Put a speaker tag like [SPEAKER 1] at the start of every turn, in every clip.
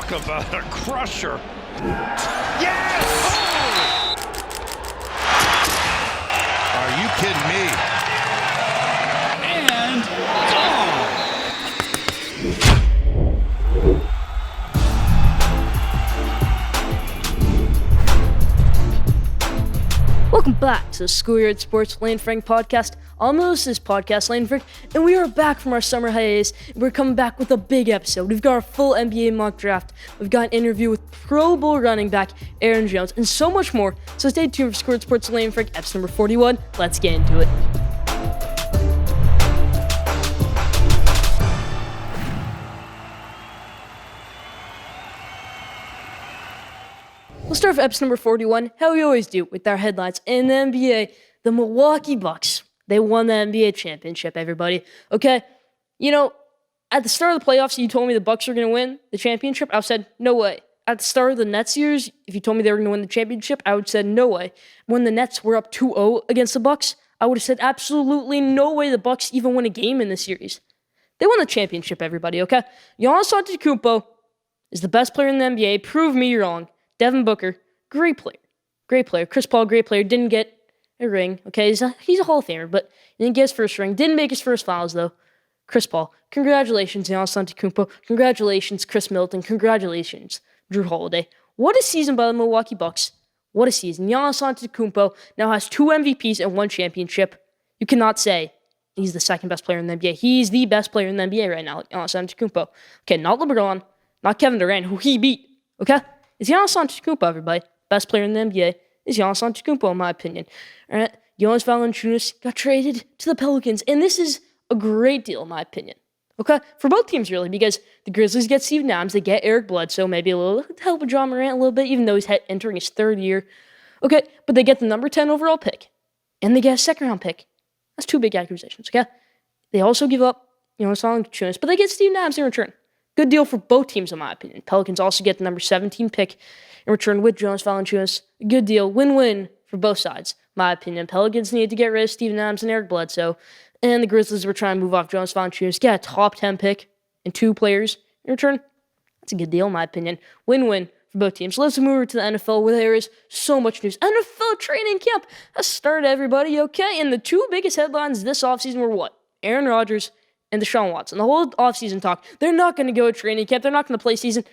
[SPEAKER 1] Talk about a crusher. Yes! Oh! Are you kidding me? And gone!
[SPEAKER 2] Welcome back to the Schoolyard Sports Lane Frank podcast. I'm this podcast, Lane Frank, and we are back from our summer hiatus. We're coming back with a big episode. We've got our full NBA mock draft. We've got an interview with Pro Bowl running back Aaron Jones, and so much more. So stay tuned for Schoolyard Sports Lane Frank, episode number 41. Let's get into it. We'll start with episode number 41, how we always do, with our headlines in the NBA. The Milwaukee Bucks, they won the NBA championship, everybody. Okay, you know, at the start of the playoffs, you told me the Bucks were going to win the championship. I would have said, no way. At the start of the Nets series, if you told me they were going to win the championship, I would have said, no way. When the Nets were up 2-0 against the Bucks, I would have said, absolutely no way the Bucks even win a game in this series. They won the championship, everybody, okay? Giannis Antetokounmpo is the best player in the NBA. Prove me wrong. Devin Booker, great player. Great player. Chris Paul, great player. Didn't get a ring. Okay, he's a Hall of Famer, but he didn't get his first ring. Didn't make his first finals, though. Chris Paul. Congratulations, Giannis Antetokounmpo. Congratulations, Chris Middleton. Congratulations, Drew Holiday. What a season by the Milwaukee Bucks. What a season. Giannis Antetokounmpo now has 2 MVPs and 1 championship. You cannot say he's the second best player in the NBA. He's the best player in the NBA right now, Giannis Antetokounmpo. Okay, not LeBron, not Kevin Durant, who he beat. Okay? It's Giannis Antetokounmpo, everybody. Best player in the NBA is Giannis Antetokounmpo, in my opinion. All right, Jonas Valanciunas got traded to the Pelicans, and this is a great deal, in my opinion. Okay, for both teams, really, because the Grizzlies get Steven Adams, they get Eric Bledsoe, maybe a little help with John Morant a little bit, even though he's entering his 3rd year. Okay, but they get the number 10 overall pick, and they get a 2nd-round pick. That's 2 big acquisitions, okay? They also give up Jonas Valanciunas, but they get Steven Adams in return. Good deal for both teams, in my opinion. Pelicans also get the number 17 pick in return with Jonas Valanciunas. Good deal. Win-win for both sides, in my opinion. Pelicans needed to get rid of Steven Adams and Eric Bledsoe, and the Grizzlies were trying to move off Jonas Valanciunas, get a top 10 pick and 2 players in return. That's a good deal, in my opinion. Win-win for both teams. Let's move over to the NFL, where there is so much news. NFL training camp has started, everybody, okay? And the 2 biggest headlines this offseason were what? Aaron Rodgers and Deshaun Watson. The whole offseason talk, they're not going to go to training camp. They're not going to play season.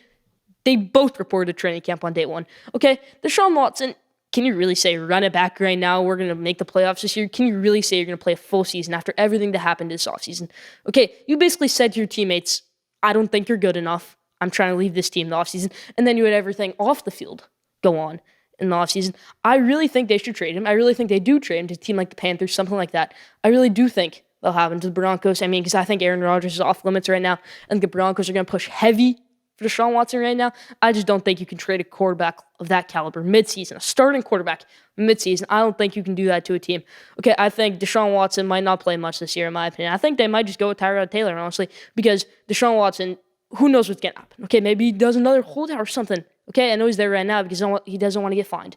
[SPEAKER 2] They both reported training camp on day 1. Okay, Deshaun Watson, can you really say run it back right now? We're going to make the playoffs this year. Can you really say you're going to play a full season after everything that happened this offseason? Okay, you basically said to your teammates, I don't think you're good enough. I'm trying to leave this team in the offseason. And then you had everything off the field go on in the offseason. I really think they should trade him. I really think they do trade him to a team like the Panthers, something like that. I really do think they'll happen to the Broncos. I mean, because I think Aaron Rodgers is off limits right now. I think the Broncos are going to push heavy for Deshaun Watson right now. I just don't think you can trade a quarterback of that caliber midseason, a starting quarterback midseason. I don't think you can do that to a team. Okay, I think Deshaun Watson might not play much this year, in my opinion. I think they might just go with Tyrod Taylor, honestly, because Deshaun Watson, who knows what's going to happen. Okay, maybe he does another holdout or something. Okay, I know he's there right now because he doesn't want to get fined.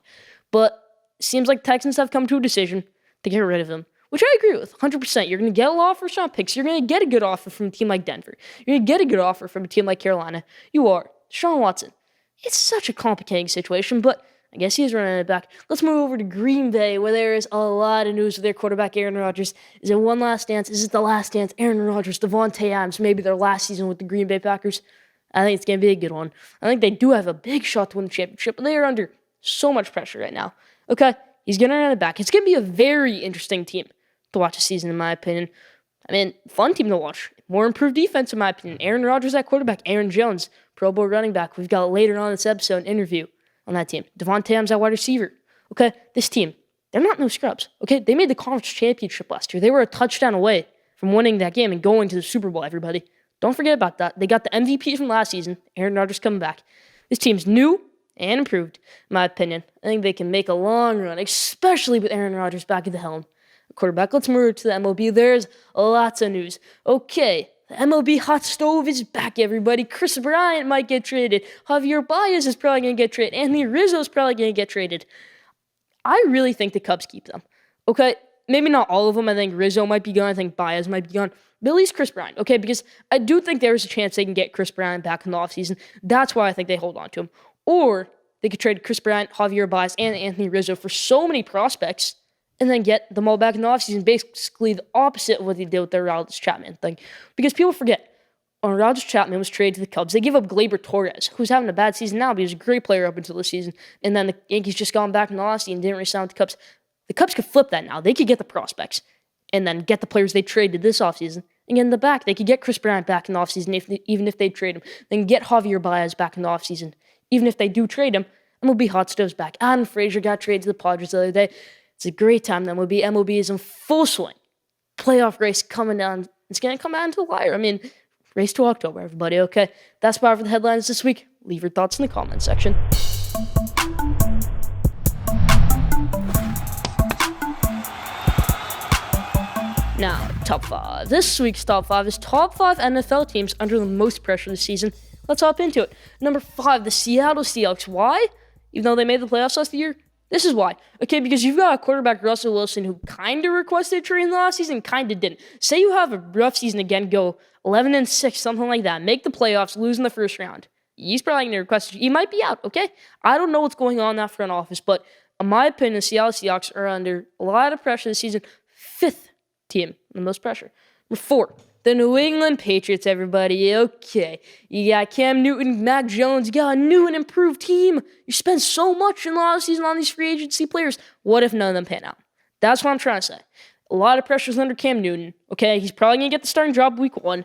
[SPEAKER 2] But it seems like Texans have come to a decision to get rid of him, which I agree with, 100%. You're going to get a lot of first-round picks. You're going to get a good offer from a team like Denver. You're going to get a good offer from a team like Carolina. You are. Deshaun Watson. It's such a complicating situation, but I guess he is running it back. Let's move over to Green Bay, where there is a lot of news with their quarterback, Aaron Rodgers. Is it one last dance? Is it the last dance? Aaron Rodgers, Devontae Adams, maybe their last season with the Green Bay Packers. I think it's going to be a good one. I think they do have a big shot to win the championship, but they are under so much pressure right now. Okay, he's going to run it back. It's going to be a very interesting team to watch a season, in my opinion. I mean, fun team to watch. More improved defense, in my opinion. Aaron Rodgers at quarterback. Aaron Jones, Pro Bowl running back. We've got later on in this episode an interview on that team. Devontae Adams at wide receiver. Okay, this team, they're not no scrubs. Okay, they made the conference championship last year. They were a touchdown away from winning that game and going to the Super Bowl, everybody. Don't forget about that. They got the MVP from last season. Aaron Rodgers coming back. This team's new and improved, in my opinion. I think they can make a long run, especially with Aaron Rodgers back at the helm. Quarterback. Let's move to the MLB. There's lots of news. Okay, the MLB hot stove is back, everybody. Chris Bryant might get traded. Javier Baez is probably going to get traded. Anthony Rizzo is probably going to get traded. I really think the Cubs keep them. Okay, maybe not all of them. I think Rizzo might be gone. I think Baez might be gone. but at least Chris Bryant, okay? Because I do think there is a chance they can get Chris Bryant back in the offseason. That's why I think they hold on to him. Or they could trade Chris Bryant, Javier Baez, and Anthony Rizzo for so many prospects and then get them all back in the offseason, basically the opposite of what they did with their Aroldis Chapman thing. Because people forget, when Aroldis Chapman was traded to the Cubs, they gave up Gleyber Torres, who's having a bad season now, but he was a great player up until the season. And then the Yankees just gone back in the offseason and didn't re-sign with the Cubs. The Cubs could flip that now. They could get the prospects and then get the players they traded this offseason and get in the back. They could get Chris Bryant back in the offseason even if they trade him. Then get Javier Baez back in the offseason, even if they do trade him. MLB Hot Stove's back. Adam Frazier got traded to the Padres the other day. It's a great time in MLB. MLB is in full swing. Playoff race coming down. It's going to come down to the wire. I mean, race to October, everybody, okay? That's about for the headlines this week. Leave your thoughts in the comment section. Now, top 5. This week's top 5 is top 5 NFL teams under the most pressure this season. Let's hop into it. Number 5, the Seattle Seahawks. Why? Even though they made the playoffs last year, this is why. Okay, because you've got a quarterback, Russell Wilson, who kind of requested trade in the last season, kind of didn't. Say you have a rough season again, go 11-6, something like that, make the playoffs, lose in the first round. He's probably going to request, he might be out, okay? I don't know what's going on in that front office, but in my opinion, the Seattle Seahawks are under a lot of pressure this season. 5th team, the most pressure. Number 4, the New England Patriots, everybody. Okay, you got Cam Newton, Mac Jones, you got a new and improved team. You spend so much in the offseason on these free agency players. What if none of them pan out? That's what I'm trying to say. A lot of pressure is under Cam Newton, okay? He's probably going to get the starting job week 1.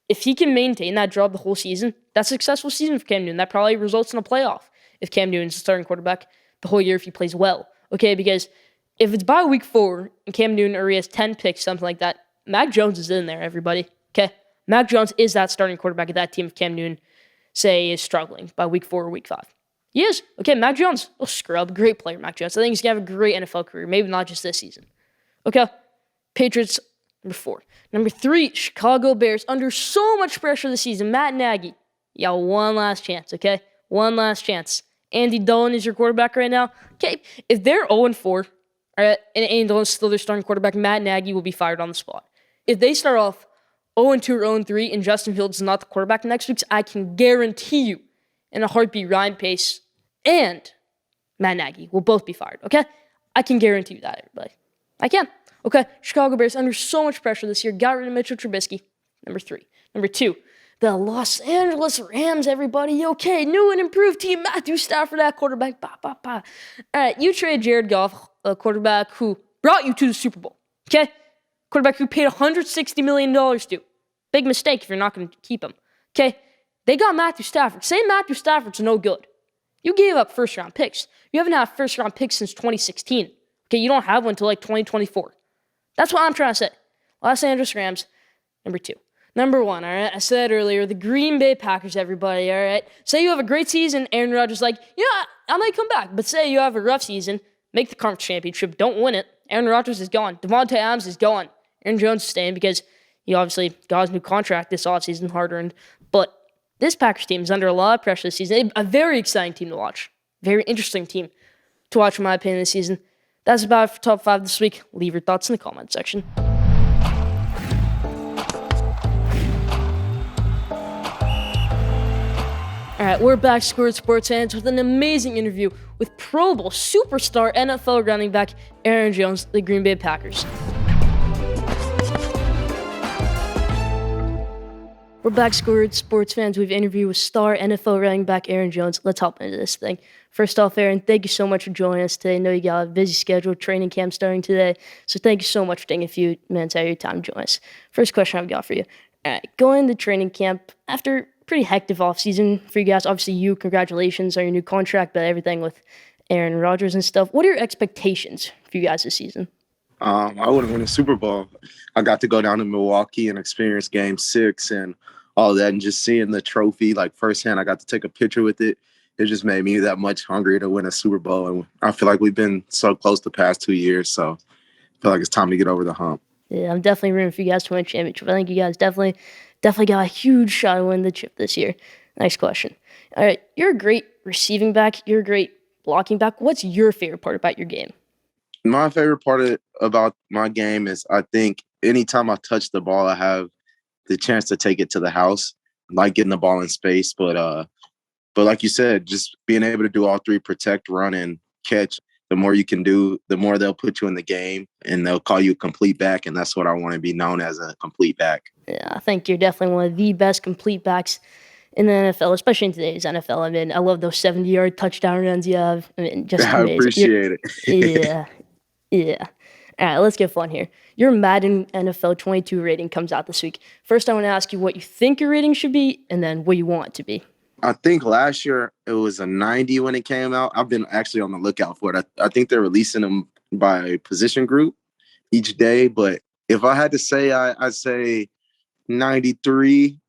[SPEAKER 2] If he can maintain that job the whole season, that's a successful season for Cam Newton. That probably results in a playoff if Cam Newton's the starting quarterback the whole year if he plays well, okay? Because if it's by week 4 and Cam Newton already has 10 picks, something like that, Mac Jones is in there, everybody, okay? Mac Jones is that starting quarterback of that team if Cam Newton, say, is struggling by week 4 or week 5. He is. Okay, Mac Jones, scrub, great player, Mac Jones. I think he's going to have a great NFL career, maybe not just this season. Okay, Patriots, number 4. Number 3, Chicago Bears, under so much pressure this season. Matt Nagy, you got one last chance, okay? One last chance. Andy Dalton is your quarterback right now. Okay, if they're 0-4, all right, and Andy Dalton's still their starting quarterback, Matt Nagy will be fired on the spot. If they start off 0-2 or 0-3 and Justin Fields is not the quarterback next week, I can guarantee you in a heartbeat Ryan Pace and Matt Nagy will both be fired, okay? I can guarantee you that, everybody. I can. Okay, Chicago Bears under so much pressure this year. Got rid of Mitchell Trubisky. Number 3. Number 2, the Los Angeles Rams, everybody. Okay, new and improved team. Matthew Stafford at quarterback. All right, you trade Jared Goff, a quarterback who brought you to the Super Bowl, okay? Quarterback who paid $160 million to. Big mistake if you're not going to keep him, okay? They got Matthew Stafford. Say Matthew Stafford's no good. You gave up first-round picks. You haven't had first-round picks since 2016. Okay, you don't have one until like 2024. That's what I'm trying to say. Los Angeles Rams, number 2. Number 1, all right? I said earlier, the Green Bay Packers, everybody, all right? Say you have a great season, Aaron Rodgers like, yeah, I might come back. But say you have a rough season, make the conference championship, don't win it. Aaron Rodgers is gone. Devontae Adams is gone. Aaron Jones is staying because he obviously got his new contract this offseason, hard-earned. But this Packers team is under a lot of pressure this season. A very exciting team to watch. Very interesting team to watch, in my opinion, this season. That's about it for top 5 this week. Leave your thoughts in the comment section. All right, we're back, Schoolyard Sports fans, with an amazing interview with Pro Bowl superstar NFL running back Aaron Jones, the Green Bay Packers. We're back, Schoolyard Sports fans. We've interviewed with star NFL running back Aaron Jones. Let's hop into this thing. First off, Aaron, thank you so much for joining us today. I know you got a busy schedule, training camp starting today, so thank you so much for taking a few minutes out of your time to join us. First question I've got for you. All right, going to training camp after pretty hectic offseason for you guys. Obviously, congratulations on your new contract, but everything with Aaron Rodgers and stuff. What are your expectations for you guys this season?
[SPEAKER 3] I want to win a Super Bowl. I got to go down to Milwaukee and experience Game 6 and all that, and just seeing the trophy like firsthand. I got to take a picture with it. It just made me that much hungrier to win a Super Bowl. And I feel like we've been so close the past 2 years, so I feel like it's time to get over the hump.
[SPEAKER 2] Yeah, I'm definitely rooting for you guys to win a championship. I think you guys definitely got a huge shot at winning the chip this year. Next question. All right, you're a great receiving back. You're a great blocking back. What's your favorite part about your game?
[SPEAKER 3] My favorite part about my game is I think anytime I touch the ball, I have the chance to take it to the house, like getting the ball in space. But like you said, just being able to do all three, protect, run, and catch, the more you can do, the more they'll put you in the game and they'll call you a complete back. And that's what I want to be known as, a complete back.
[SPEAKER 2] Yeah, I think you're definitely one of the best complete backs in the NFL, especially in today's NFL. I mean, I love those 70-yard touchdown runs you have. I mean, just
[SPEAKER 3] I
[SPEAKER 2] amazing.
[SPEAKER 3] appreciate it.
[SPEAKER 2] Yeah, yeah. All right, let's get fun here. Your Madden NFL 22 rating comes out this week. First, I want to ask you what you think your rating should be, and then what you want it to be.
[SPEAKER 3] I think last year it was a 90 when it came out. I've been actually on the lookout for it. I think they're releasing them by position group each day. But if I had to say, I'd say 93.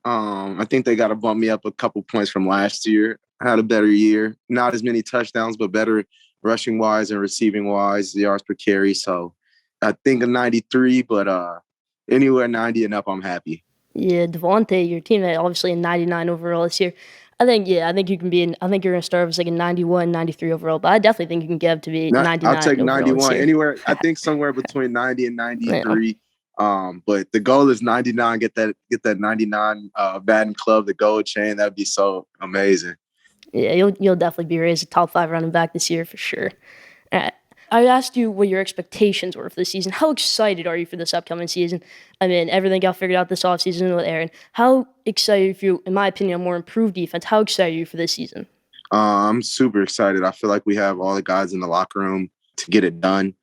[SPEAKER 3] I think they got to bump me up a couple points from last year. I had a better year. Not as many touchdowns, but better rushing wise and receiving wise, yards per carry. So I think a 93, but anywhere 90 and up, I'm happy.
[SPEAKER 2] Yeah, Devontae, your teammate, obviously a 99 overall this year. I think you can be I think you're going to start as like a 91, 93 overall, but I definitely think you can get up to be 99
[SPEAKER 3] I'll take
[SPEAKER 2] overall
[SPEAKER 3] 91
[SPEAKER 2] this year.
[SPEAKER 3] anywhere. I think somewhere between 90 and 93.
[SPEAKER 2] Yeah.
[SPEAKER 3] But the goal is 99. Get that 99 Madden Club, the gold chain. That'd be so amazing.
[SPEAKER 2] Yeah, you'll definitely be raised a top 5 running back this year for sure. I asked you what your expectations were for the season. How excited are you for this upcoming season? I mean, everything got figured out this offseason with Aaron. How excited are you, in my opinion, a more improved defense? How excited are you for this season?
[SPEAKER 3] I'm super excited. I feel like we have all the guys in the locker room to get it done.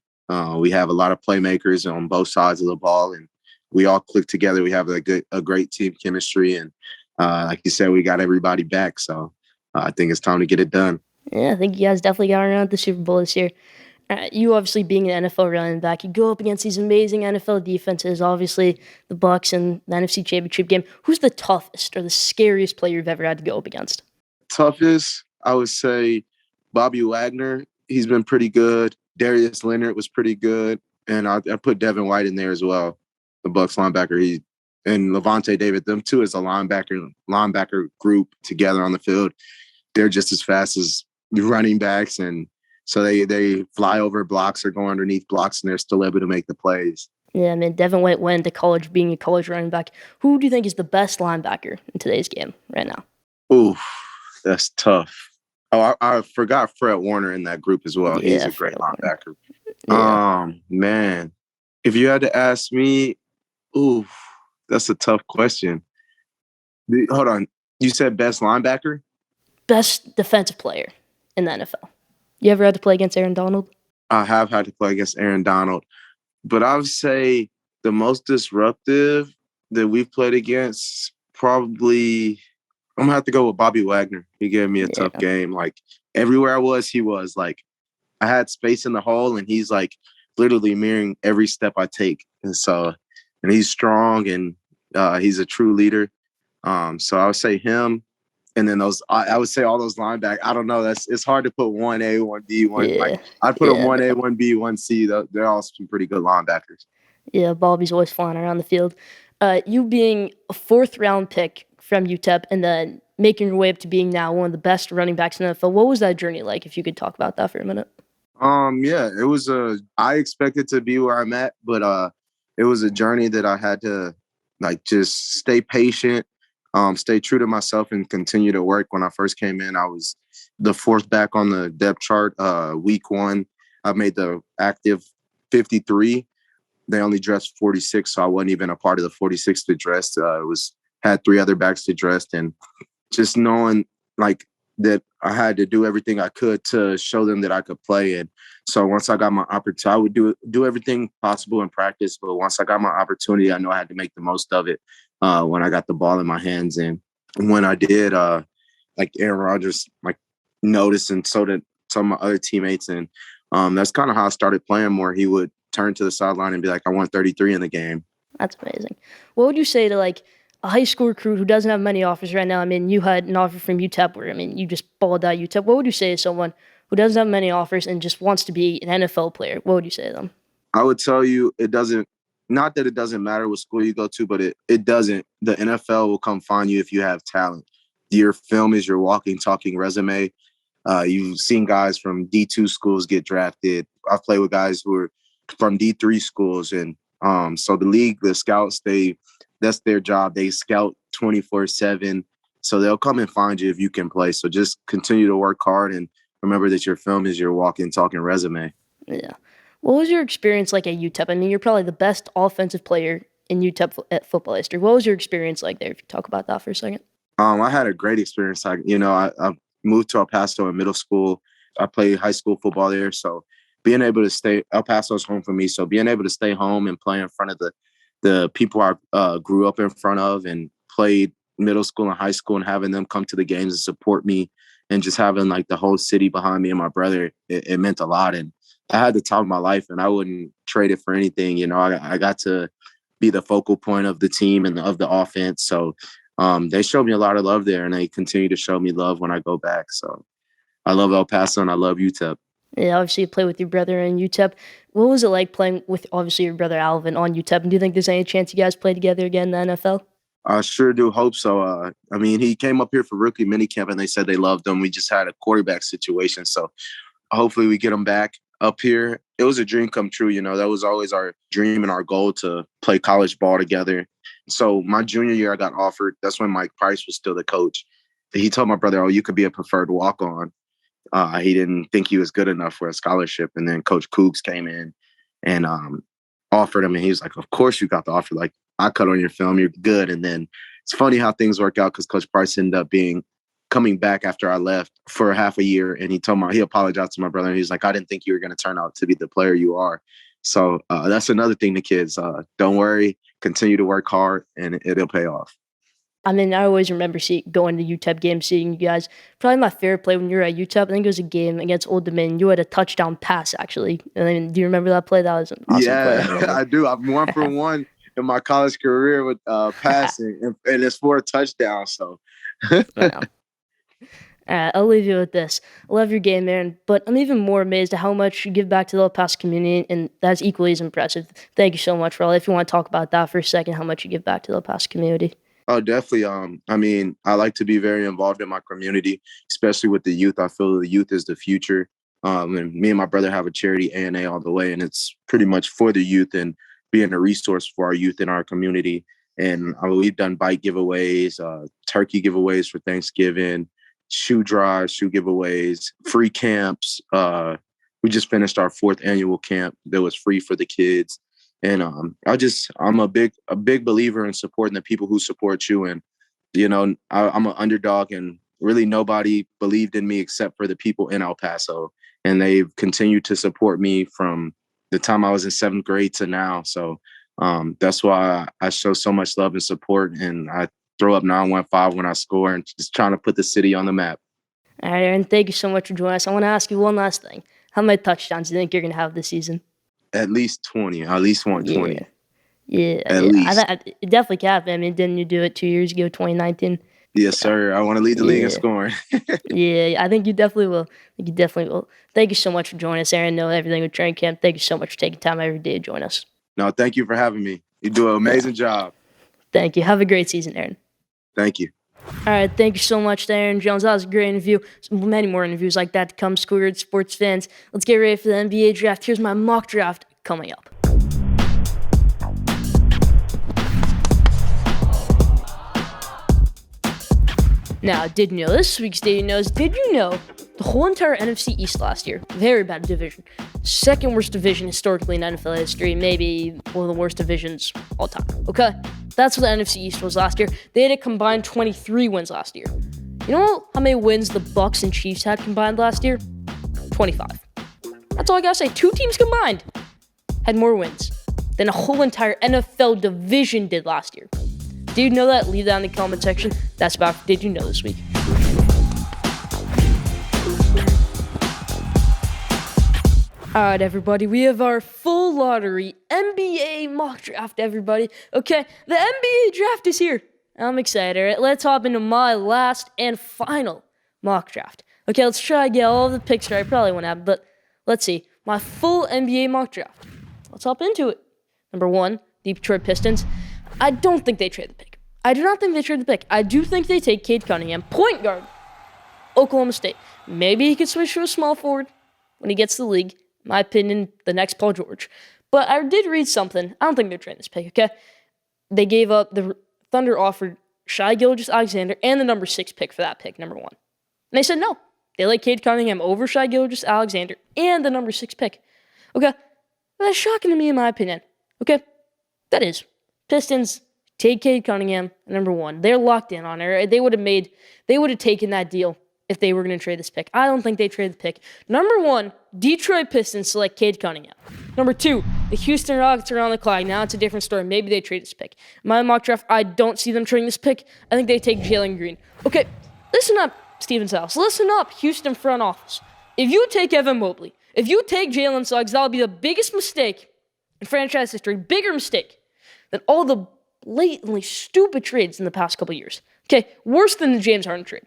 [SPEAKER 3] We have a lot of playmakers on both sides of the ball, and we all click together. We have a great team chemistry, and like you said, we got everybody back. So I think it's time to get it done.
[SPEAKER 2] Yeah, I think you guys definitely got around the Super Bowl this year. You obviously being an NFL running back, you go up against these amazing NFL defenses, obviously the Bucs and the NFC Championship game. Who's the toughest or the scariest player you've ever had to go up against?
[SPEAKER 3] Toughest, I would say Bobby Wagner. He's been pretty good. Darius Leonard was pretty good. And I put Devin White in there as well, the Bucs linebacker. And Levante David, them two as a linebacker group together on the field. They're just as fast as running backs, and so they fly over blocks or go underneath blocks, and they're still able to make the plays.
[SPEAKER 2] Yeah, I mean, Devin White went to college being a college running back. Who do you think is the best linebacker in today's game right now?
[SPEAKER 3] Ooh, that's tough. Oh, I forgot Fred Warner in that group as well.
[SPEAKER 2] Yeah,
[SPEAKER 3] He's a great linebacker.
[SPEAKER 2] Yeah.
[SPEAKER 3] Man, if you had to ask me, ooh, that's a tough question. Hold on. You said best linebacker?
[SPEAKER 2] Best defensive player in the NFL. You ever had to play against Aaron Donald?
[SPEAKER 3] I have had to play against Aaron Donald, but I would say the most disruptive that we've played against, probably, I'm gonna have to go with Bobby Wagner. He gave me a tough game. Like everywhere I was, he was like, I had space in the hole, and he's like literally mirroring every step I take. And he's strong, and he's a true leader. So I would say him. And then I would say all those linebackers. I don't know. It's hard to put 1A, 1B, one.
[SPEAKER 2] Yeah.
[SPEAKER 3] Like I'd put a 1A, 1B, 1C. They're all some pretty good linebackers.
[SPEAKER 2] Yeah, Bobby's always flying around the field. You being a 4th-round pick from UTEP and then making your way up to being now one of the best running backs in the NFL. What was that journey like? If you could talk about that for a minute.
[SPEAKER 3] Yeah, it was I expected to be where I'm at, but it was a journey that I had to just stay patient. Stay true to myself and continue to work. When I first came in, I was the 4th back on the depth chart. Week 1, I made the active 53. They only dressed 46, so I wasn't even a part of the 46 to dress. Had 3 other backs to dress, and just knowing that I had to do everything I could to show them that I could play. And so once I got my opportunity, I would do everything possible in practice. But once I got my opportunity, I know I had to make the most of it. When I got the ball in my hands, and when I did, Aaron Rodgers noticed, and so did some of my other teammates, and that's kind of how I started playing more. He would turn to the sideline and be like, "I want 33 in the game."
[SPEAKER 2] That's amazing. What would you say to a high school recruit who doesn't have many offers right now? I mean, you had an offer from UTEP, where you just balled out UTEP. What would you say to someone who doesn't have many offers and just wants to be an NFL player? What would you say to them?
[SPEAKER 3] I would tell you it doesn't. Not that it doesn't matter what school you go to, but it doesn't. The NFL will come find you if you have talent. Your film is your walking, talking resume. You've seen guys from D2 schools get drafted. I've played with guys who are from D3 schools. And so the league, the scouts, they that's their job. They scout 24/7. So they'll come and find you if you can play. So just continue to work hard and remember that your film is your walking, talking resume.
[SPEAKER 2] Yeah. What was your experience like at UTEP? I mean, you're probably the best offensive player in UTEP football history. What was your experience like there? If you talk about that for a second.
[SPEAKER 3] I had a great experience. I moved to El Paso in middle school. I played high school football there. So being able to stay, El Paso's home for me. So being able to stay home and play in front of the people I grew up in front of and played middle school and high school and having them come to the games and support me and just having like the whole city behind me and my brother, it meant a lot. And I had the time of my life and I wouldn't trade it for anything. I got to be the focal point of the team and of the offense. So they showed me a lot of love there and they continue to show me love when I go back. So I love El Paso and I love UTEP.
[SPEAKER 2] Yeah, obviously you play with your brother in UTEP. What was it like playing with obviously your brother Alvin on UTEP? And do you think there's any chance you guys play together again in the NFL?
[SPEAKER 3] I sure do hope so. He came up here for rookie minicamp and they said they loved him. We just had a quarterback situation. So hopefully we get him back up here. It was a dream come true. That was always our dream and our goal to play college ball together. So my junior year, I got offered. That's when Mike Price was still the coach. He told my brother, you could be a preferred walk-on. He didn't think he was good enough for a scholarship. And then Coach Cougs came in and offered him. And he was like, of course you got the offer. Like, I cut on your film. You're good. And then it's funny how things work out because Coach Price ended up coming back after I left for half a year. And he apologized to my brother. And he's like, I didn't think you were going to turn out to be the player you are. So that's another thing to kids. Don't worry. Continue to work hard and it'll pay off.
[SPEAKER 2] I mean, I always remember going to UTEP games, seeing you guys. Probably my favorite play when you were at UTEP, I think it was a game against Old Dominion. You had a touchdown pass, actually. And then, do you remember that play? That was an awesome play.
[SPEAKER 3] Yeah, I do. I'm 1 for 1 in my college career with passing, and it's 4 touchdowns. So,
[SPEAKER 2] Wow. All right, I'll leave you with this. I love your game, Aaron, but I'm even more amazed at how much you give back to the El Paso community, and that's equally as impressive. Thank you so much for all. If you want to talk about that for a second, how much you give back to the El Paso community.
[SPEAKER 3] Oh, definitely. I like to be very involved in my community, especially with the youth. I feel the youth is the future. And me and my brother have a charity, A&A All the Way, and it's pretty much for the youth and being a resource for our youth in our community. And we've done bike giveaways, turkey giveaways for Thanksgiving, shoe drives, shoe giveaways, free camps. We just finished our 4th annual camp that was free for the kids. And I'm a big believer in supporting the people who support you. And, I'm an underdog and really nobody believed in me except for the people in El Paso. And they've continued to support me from the time I was in 7th grade to now. So that's why I show so much love and support. And I throw up 915 when I score and just trying to put the city on the map.
[SPEAKER 2] All right, Aaron, thank you so much for joining us. I want to ask you one last thing. How many touchdowns do you think you're going to have this season?
[SPEAKER 3] At least 20. I at least want 20.
[SPEAKER 2] Yeah.
[SPEAKER 3] At least.
[SPEAKER 2] It definitely can happen. I mean, didn't you do it 2 years ago, 2019?
[SPEAKER 3] Yes, sir. I want to lead the league in scoring.
[SPEAKER 2] Yeah, I think you definitely will. Thank you so much for joining us, Aaron. Know everything with training camp. Thank you so much for taking time every day to join us.
[SPEAKER 3] No, thank you for having me. You do an amazing job.
[SPEAKER 2] Thank you. Have a great season, Aaron.
[SPEAKER 3] Thank you.
[SPEAKER 2] All right, thank you so much to Aaron Jones. That was a great interview. Many more interviews like that to come, Schoolyard Sports fans. Let's get ready for the NBA draft. Here's my mock draft coming up. Now, did you know this week's Did You Knows? Did you know the whole entire NFC East last year, very bad division, second worst division historically in NFL history, maybe one of the worst divisions all time, okay? That's what the NFC East was last year. They had a combined 23 wins last year. You know how many wins the Bucks and Chiefs had combined last year? 25. That's all I gotta say. 2 teams combined had more wins than a whole entire NFL division did last year. Did you know that? Leave that in the comment section. That's about Did You Know this week. All right, everybody. We have our full lottery NBA mock draft, everybody. Okay, the NBA draft is here. I'm excited. All right, let's hop into my last and final mock draft. Okay, let's try to get all the picks right. Probably won't happen, but let's see. My full NBA mock draft. Let's hop into it. Number 1, the Detroit Pistons. I don't think they trade the pick. I do not think they trade the pick. I do think they take Cade Cunningham, point guard, Oklahoma State. Maybe he could switch to a small forward when he gets to the league. In my opinion, the next Paul George. But I did read something. I don't think they're trading this pick, okay? they gave up, the Thunder offered Shai Gilgeous-Alexander and the number 6 pick for that pick, number 1. And they said no. They like Cade Cunningham over Shai Gilgeous-Alexander and the number 6 pick. Okay? That's shocking to me in my opinion. Okay? That is. Pistons take Cade Cunningham, number 1. They're locked in on it. They would have taken that deal if they were going to trade this pick. I don't think they traded the pick. Number 1, Detroit Pistons select Cade Cunningham. Number 2, the Houston Rockets are on the clock. Now it's a different story. Maybe they trade this pick. In my mock draft, I don't see them trading this pick. I think they take Jalen Green. Okay, listen up, Steven Silas. Listen up, Houston front office. If you take Evan Mobley, if you take Jalen Suggs, that'll be the biggest mistake in franchise history. Bigger mistake than all the blatantly stupid trades in the past couple years. Okay, worse than the James Harden trade.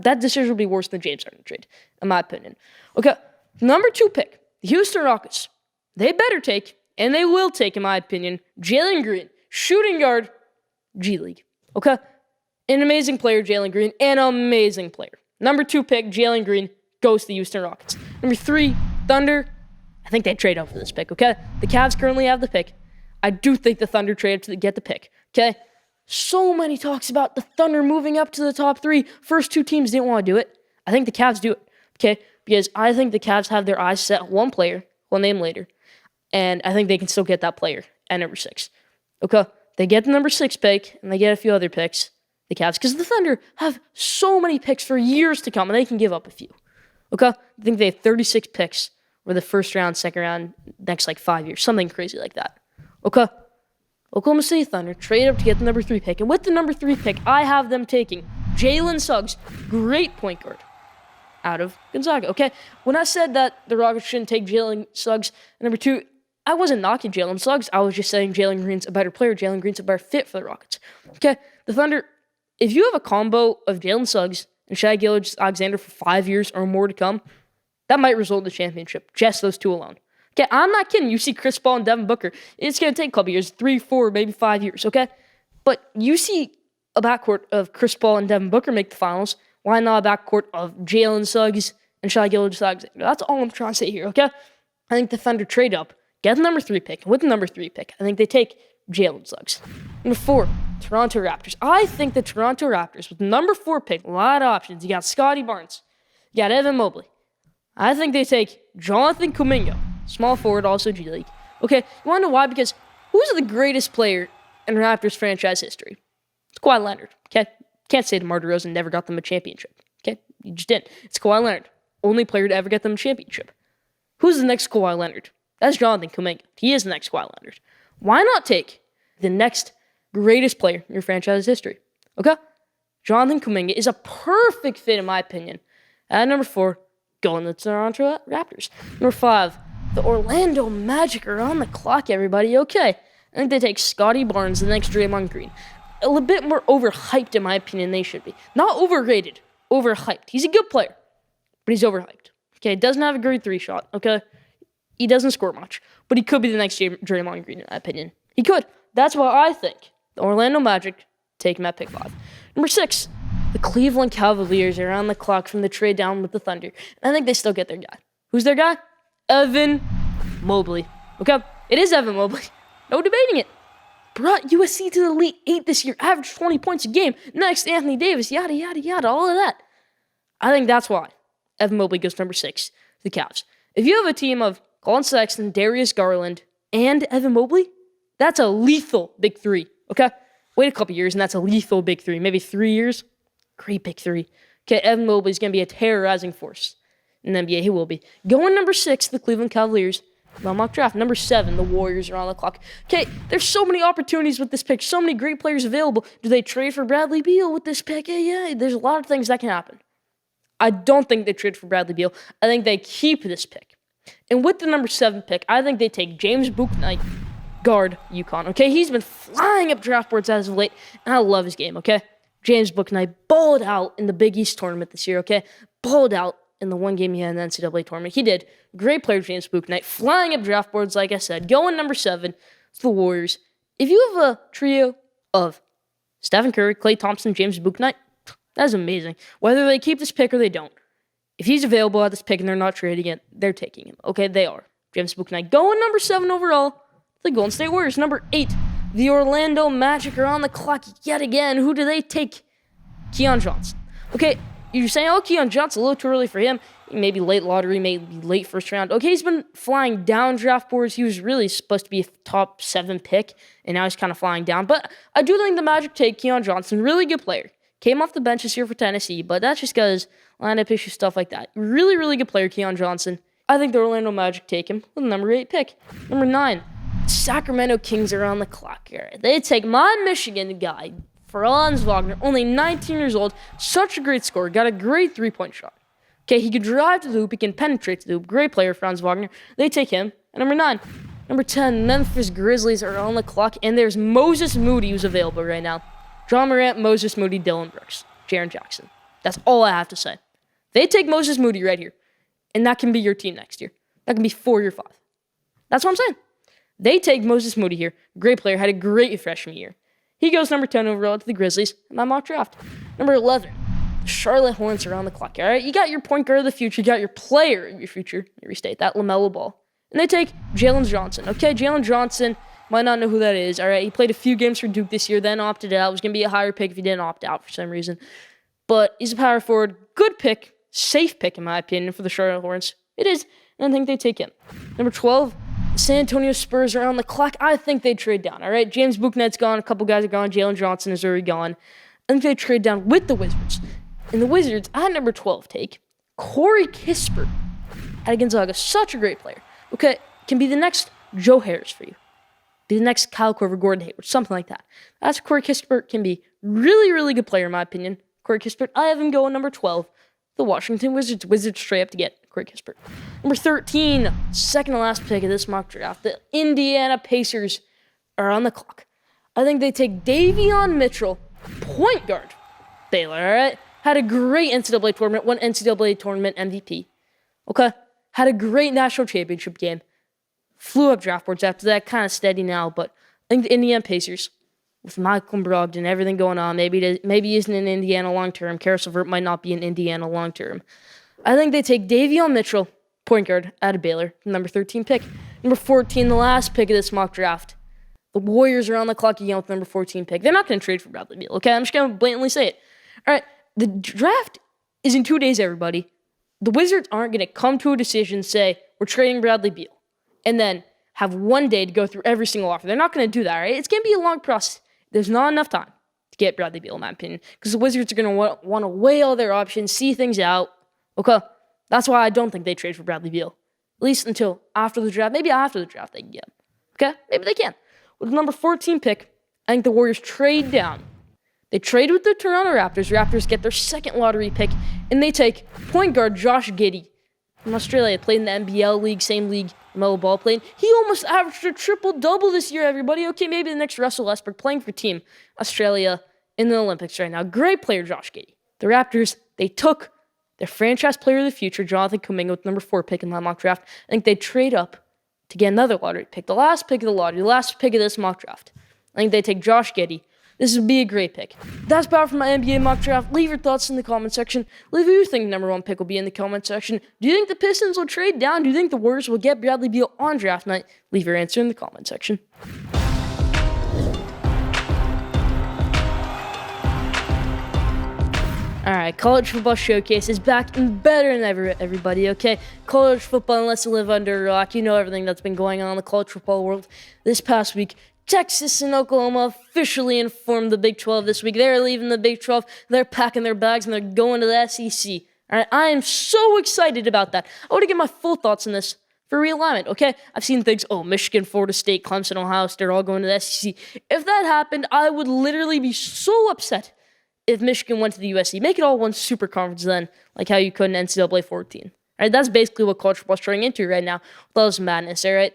[SPEAKER 2] That decision will be worse than the James Harden trade, in my opinion. Okay, number 2 pick, the Houston Rockets. They better take, and they will take, in my opinion, Jalen Green, shooting guard, G League. Okay, an amazing player, Jalen Green, an amazing player. Number 2 pick, Jalen Green, goes to the Houston Rockets. Number 3, Thunder. I think they trade out for this pick, okay? The Cavs currently have the pick. I do think the Thunder trade to get the pick, okay? So many talks about the Thunder moving up to the top 3. First 2 teams didn't want to do it. I think the Cavs do it, okay? Because I think the Cavs have their eyes set on one player, we'll name later, and I think they can still get that player at number 6, okay? They get the number 6 pick, and they get a few other picks, the Cavs, because the Thunder have so many picks for years to come, and they can give up a few, okay? I think they have 36 picks for the first round, second round, next 5 years, something crazy like that, okay? Oklahoma City Thunder trade up to get the number 3 pick. And with the number 3 pick, I have them taking Jalen Suggs, great point guard, out of Gonzaga. Okay, when I said that the Rockets shouldn't take Jalen Suggs at number 2, I wasn't knocking Jalen Suggs. I was just saying Jalen Green's a better player. Jalen Green's a better fit for the Rockets. Okay, the Thunder, if you have a combo of Jalen Suggs and Shai Gilgeous-Alexander for 5 years or more to come, that might result in the championship, just those 2 alone. Okay, I'm not kidding. You see Chris Paul and Devin Booker. It's going to take a couple years, 3, 4, maybe 5 years, okay? But you see a backcourt of Chris Paul and Devin Booker make the finals. Why not a backcourt of Jalen Suggs and Shai Gilgeous-Alexander? That's all I'm trying to say here, okay? I think the Thunder trade up, get the number 3 pick. And with the number 3 pick, I think they take Jalen Suggs. Number 4, Toronto Raptors. I think the Toronto Raptors, with the number 4 pick, a lot of options. You got Scotty Barnes. You got Evan Mobley. I think they take Jonathan Kuminga. Small forward, also G League. Okay, you want to know why? Because who's the greatest player in Raptors franchise history? It's Kawhi Leonard. Okay, can't say DeMar DeRozan never got them a championship. Okay, you just didn't. It's Kawhi Leonard, only player to ever get them a championship. Who's the next Kawhi Leonard? That's Jonathan Kuminga. He is the next Kawhi Leonard. Why not take the next greatest player in your franchise history? Okay, Jonathan Kuminga is a perfect fit in my opinion. At number 4, going to the Toronto Raptors. Number 5. The Orlando Magic are on the clock, everybody. Okay, I think they take Scotty Barnes, the next Draymond Green. A little bit more overhyped, in my opinion, they should be. Not overrated, overhyped. He's a good player, but he's overhyped. Okay, doesn't have a great 3 shot, okay? He doesn't score much, but he could be the next Draymond Green, in my opinion. He could. That's why I think the Orlando Magic take him at pick 5. Number 6, the Cleveland Cavaliers are on the clock from the trade down with the Thunder. And I think they still get their guy. Who's their guy? Evan Mobley. Okay, it is Evan Mobley. No debating it. Brought USC to the Elite 8 this year. Averaged 20 points a game. Next, Anthony Davis. Yada, yada, yada. All of that. I think that's why Evan Mobley goes number 6 to the Cavs. If you have a team of Colin Sexton, Darius Garland, and Evan Mobley, that's a lethal big 3. Okay? Wait a couple years, and that's a lethal big 3. Maybe 3 years. Great big 3. Okay, Evan Mobley is going to be a terrorizing force in the NBA. He will be. Going number 6, the Cleveland Cavaliers. My mock draft. Number 7, the Warriors are on the clock. Okay, there's so many opportunities with this pick. So many great players available. Do they trade for Bradley Beal with this pick? Yeah, there's a lot of things that can happen. I don't think they trade for Bradley Beal. I think they keep this pick. And with the number 7 pick, I think they take James Bouknight, guard UConn. Okay, he's been flying up draft boards as of late, and I love his game, okay? James Bouknight balled out in the Big East tournament this year, okay? Balled out in the one game he had in the NCAA tournament. He did. Great player, James Bouknight, flying up draft boards, like I said. Going number 7 to the Warriors. If you have a trio of Stephen Curry, Klay Thompson, James Bouknight, that's amazing. Whether they keep this pick or they don't. If he's available at this pick and they're not trading it, they're taking him. Okay, they are. James Bouknight going number 7 overall. The Golden State Warriors. Number 8, The Orlando Magic are on the clock yet again. Who do they take? Keon Johnson. Okay, you're saying, oh, Keon Johnson, a little too early for him. Maybe late lottery, maybe late first round. Okay, he's been flying down draft boards. He was really supposed to be a top 7 pick, and now he's kind of flying down. But I do think the Magic take Keon Johnson. Really good player. Came off the bench this year for Tennessee, but that's just because lineup issues, stuff like that. Really, really good player, Keon Johnson. I think the Orlando Magic take him with the number 8 pick. Number 9, Sacramento Kings are on the clock. All right, they take my Michigan guy, Franz Wagner, only 19 years old, such a great scorer, got a great 3-point shot. Okay, he can drive to the hoop, he can penetrate to the hoop. Great player, Franz Wagner. They take him. And number 9. Number 10, Memphis Grizzlies are on the clock, and there's Moses Moody who's available right now. John Morant, Moses Moody, Dylan Brooks, Jaren Jackson. That's all I have to say. They take Moses Moody right here, and that can be your team next year. That can be 4 or 5. That's what I'm saying. They take Moses Moody here. Great player, had a great freshman year. He goes number 10 overall to the Grizzlies in my mock draft. Number 11, Charlotte Hornets are on the clock. All right, you got your point guard of the future. You got your player of your future. Let me restate that, LaMelo Ball. And they take Jalen Johnson. Okay, Jalen Johnson, might not know who that is. All right, he played a few games for Duke this year, then opted out. It was going to be a higher pick if he didn't opt out for some reason. But he's a power forward. Good pick. Safe pick, in my opinion, for the Charlotte Hornets. It is, and I think they take him. Number 12, San Antonio Spurs are on the clock. I think they trade down, all right? James Bouknet's gone. A couple guys are gone. Jalen Johnson is already gone. I think they trade down with the Wizards. And the Wizards, I had number 12 take Corey Kispert out of Gonzaga. Such a great player. Okay, can be the next Joe Harris for you. Be the next Kyle Korver, Gordon Hayward, something like that. That's Corey Kispert can be. Really, really good player, in my opinion. Corey Kispert, I have him going number 12. The Washington Wizards. Wizards straight up to get Corey Kispert. Number 13, second to last pick of this mock draft. The Indiana Pacers are on the clock. I think they take Davion Mitchell, point guard. Baylor, all right? Had a great NCAA tournament, won NCAA tournament MVP. Okay? Had a great national championship game. Flew up draft boards after that, kind of steady now, but I think the Indiana Pacers, with Michael Brogdon, everything going on, maybe he isn't in Indiana long-term. Karis LeVert might not be in Indiana long-term. I think they take Davion Mitchell, point guard, out of Baylor, number 13 pick. Number 14, the last pick of this mock draft. The Warriors are on the clock again with number 14 pick. They're not going to trade for Bradley Beal, okay? I'm just going to blatantly say it. All right, the draft is in 2 days, everybody. The Wizards aren't going to come to a decision, say, we're trading Bradley Beal, and then have 1 day to go through every single offer. They're not going to do that, all right? It's going to be a long process. There's not enough time to get Bradley Beal, in my opinion, because the Wizards are going to want to weigh all their options, see things out. Okay, that's why I don't think they trade for Bradley Beal, at least until after the draft. Maybe after the draft they can get him. Okay, maybe they can. With the number 14 pick, I think the Warriors trade down. They trade with the Toronto Raptors. Raptors get their second lottery pick, and they take point guard Josh Giddey from Australia. Played in the NBL league, same league Melo Ball played. He almost averaged a triple-double this year, everybody. Okay, maybe the next Russell Westbrook playing for Team Australia in the Olympics right now. Great player, Josh Giddey. The Raptors, they took their franchise player of the future, Jonathan Kuminga, with number 4 pick in my mock draft. I think they trade up to get another lottery pick. The last pick of the lottery, the last pick of this mock draft. I think they take Josh Giddey. This would be a great pick. That's about for my NBA mock draft. Leave your thoughts in the comment section. Leave who you think the number 1 pick will be in the comment section. Do you think the Pistons will trade down? Do you think the Warriors will get Bradley Beal on draft night? Leave your answer in the comment section. All right, College Football Showcase is back and better than ever, everybody, okay? College football, unless you live under a rock, you know everything that's been going on in the college football world this past week. Texas and Oklahoma officially informed the Big 12 this week. They're leaving the Big 12. They're packing their bags and they're going to the SEC. All right, I am so excited about that. I want to get my full thoughts on this for realignment, okay? I've seen things, Michigan, Florida State, Clemson, Ohio State are all going to the SEC. If that happened, I would literally be so upset if Michigan went to the USC. Make it all one super conference then, like how you could in NCAA 14. All right, that's basically what college football's turning into right now with all this madness, all right?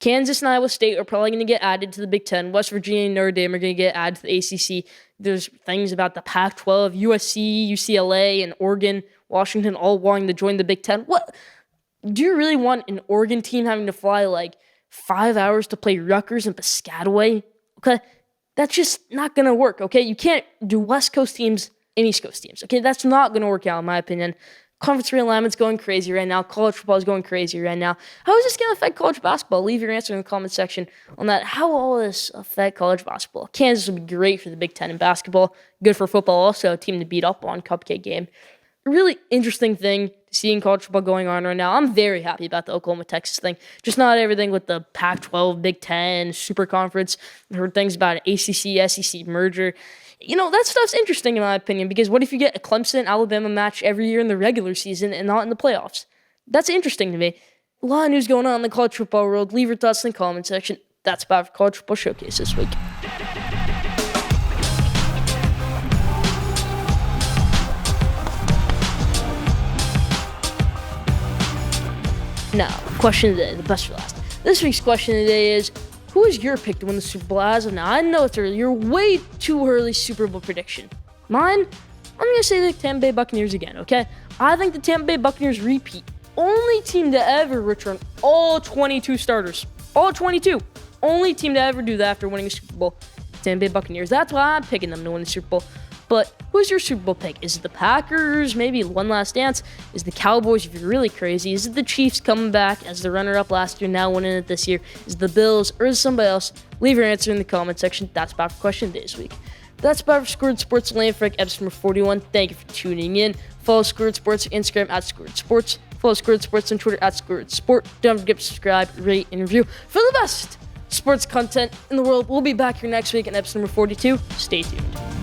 [SPEAKER 2] Kansas and Iowa State are probably going to get added to the Big Ten. West Virginia and Notre Dame are going to get added to the ACC. There's things about the Pac-12, USC, UCLA, and Oregon, Washington all wanting to join the Big Ten. What? Do you really want an Oregon team having to fly like 5 hours to play Rutgers and Piscataway? Okay, that's just not going to work, okay? You can't do West Coast teams and East Coast teams, okay? That's not going to work out, in my opinion. Conference realignment's going crazy right now. College football is going crazy right now. How is this going to affect college basketball? Leave your answer in the comment section on that. How will all this affect college basketball? Kansas will be great for the Big Ten in basketball. Good for football also, a team to beat up on, cupcake game. A really interesting thing to see in college football going on right now. I'm very happy about the Oklahoma-Texas thing. Just not everything with the Pac-12, Big Ten, Super Conference. I heard things about an ACC-SEC merger. That stuff's interesting in my opinion, because what if you get a Clemson-Alabama match every year in the regular season and not in the playoffs? That's interesting to me. A lot of news going on in the college football world. Leave your thoughts in the comment section. That's about for College Football Showcase this week. Now, question of the day, the best for last. This week's question of the day is, who is your pick to win the Super Bowl as of now? I know it's early. You're way too early Super Bowl prediction. Mine, I'm going to say the Tampa Bay Buccaneers again, okay? I think the Tampa Bay Buccaneers repeat. Only team to ever return all 22 starters. All 22. Only team to ever do that after winning a Super Bowl. Tampa Bay Buccaneers. That's why I'm picking them to win the Super Bowl. But who's your Super Bowl pick? Is it the Packers? Maybe one last dance? Is it the Cowboys if you're really crazy? Is it the Chiefs coming back as the runner-up last year, now winning it this year? Is it the Bills or is it somebody else? Leave your answer in the comment section. That's about for question of the day this week. That's about for Schoolyard Sports Lane Frank, episode number 41. Thank you for tuning in. Follow Schoolyard Sports on Instagram at Schoolyard Sports. Follow Schoolyard Sports on Twitter at Schoolyard Sport. Don't forget to subscribe, rate, and review for the best sports content in the world. We'll be back here next week in episode number 42. Stay tuned.